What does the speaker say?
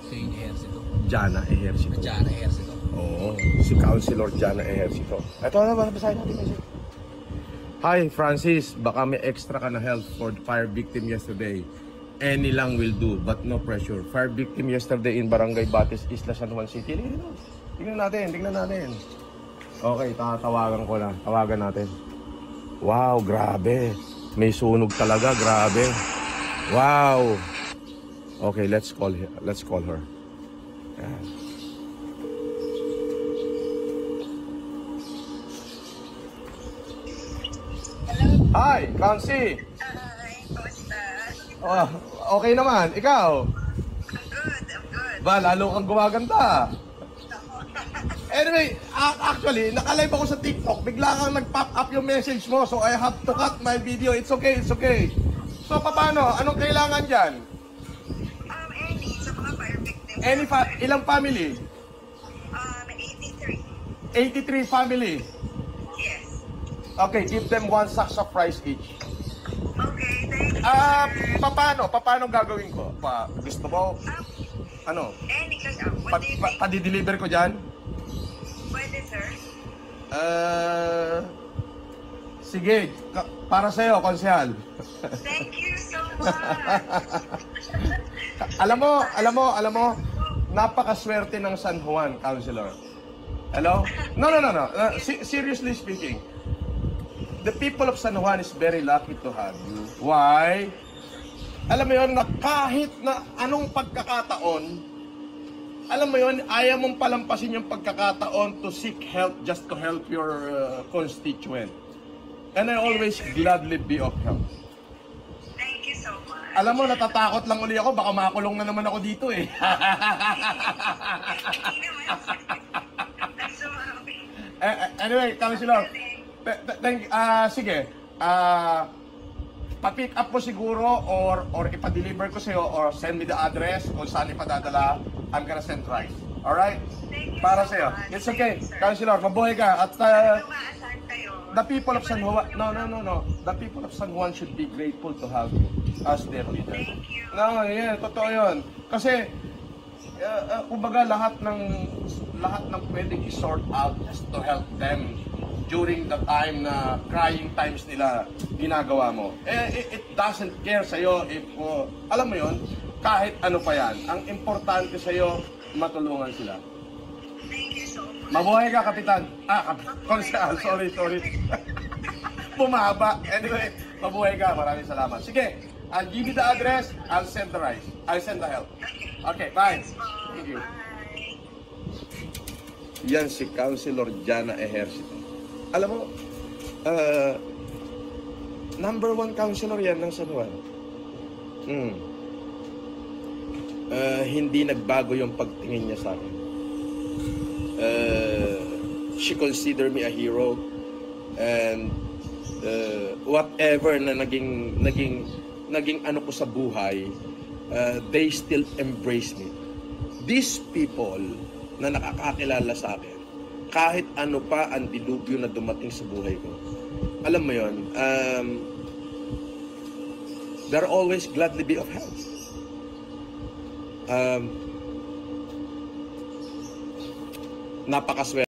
Jane Ejercito. Jana Ejercito. Jana Ejercito. Oo, si Councilor Jana Ejercito. Ito na, basahin natin kasi. Hi Francis, baka may extra ka na help for the fire victim yesterday. Any lang will do, but no pressure. Fire victim yesterday in Barangay Batis, Isla San Juan City. Tingnan natin. Okay, tatawagan ko na. Tawagan natin. Wow, grabe. May sunog talaga, grabe. Wow. Okay, let's call her. Yan. Hi, Kansi. Hi, kumusta? Oh, okay naman. Ikaw? I'm good. Ba, lalo kang gumaganda. Anyway, actually, nakalive ako sa TikTok. Bigla kang nag-pop up yung message mo. So, I have to cut my video. It's okay. So, paano? Anong kailangan dyan? Any, sa mga fire victims. Ilang family? 83. 83 family. Yes. Okay, give them 1 sack of rice each. Okay, thank you. Paano gagawin ko? Gusto mo? Ano? Any, kasi, what do you think? Padi-deliver ko dyan? Pwede, sir? Sige, para sa'yo, konsehal. Thank you so much. Alam mo, napakaswerte ng San Juan, Councilor. Hello? No. Seriously speaking, the people of San Juan is very lucky to have you. Why? Alam mo yun, na kahit na anong pagkakataon, alam mo yun, ayaw mong palampasin yung pagkakataon to seek help just to help your constituent. And I always gladly be of help. Thank you so much. Alam mo, natatakot lang uli ako, baka makulong na naman ako dito eh. Hindi naman. I'm so happy. Anyway, Councilor, sige, pa-pick up mo siguro or ipa-deliver ko sa'yo or send me the address kung saan ipadadala. I'm gonna send rice. Alright? Thank you Para so sa'yo. much. It's okay. Thank you, sir. Councilor, mabuhay ka. At Tumaan kayo. the people of San Juan, no. The people of San Juan should be grateful to have you as their leader. Thank you. No, yeah, totoo yun. Kasi, kumbaga lahat ng pwedeng i-sort out just to help them during the time na crying times nila ginagawa mo. It doesn't care sa'yo if, alam mo yun, kahit ano pa yan. Ang importante sa'yo, matulungan sila. Thank you so much. Mabuhay ka, Kapitan. Konsehal, sorry. Bumaba. Anyway, mabuhay ka. Maraming salamat. Sige, I'll give you the address. I'll send the rice. I'll send the help. Okay, bye. Thank you. Bye. Yan si Councilor Jana Ejercito. Alam mo, number 1 councilor yan ng San Juan. Hindi nagbago yung pagtingin niya sa akin. She considered me a hero, and whatever na naging ano ko sa buhay, they still embrace me. These people na nakakakilala sa akin, kahit ano pa ang dilubyo na dumating sa buhay ko, alam mo yun, they're always gladly be of help. Napakaswerte.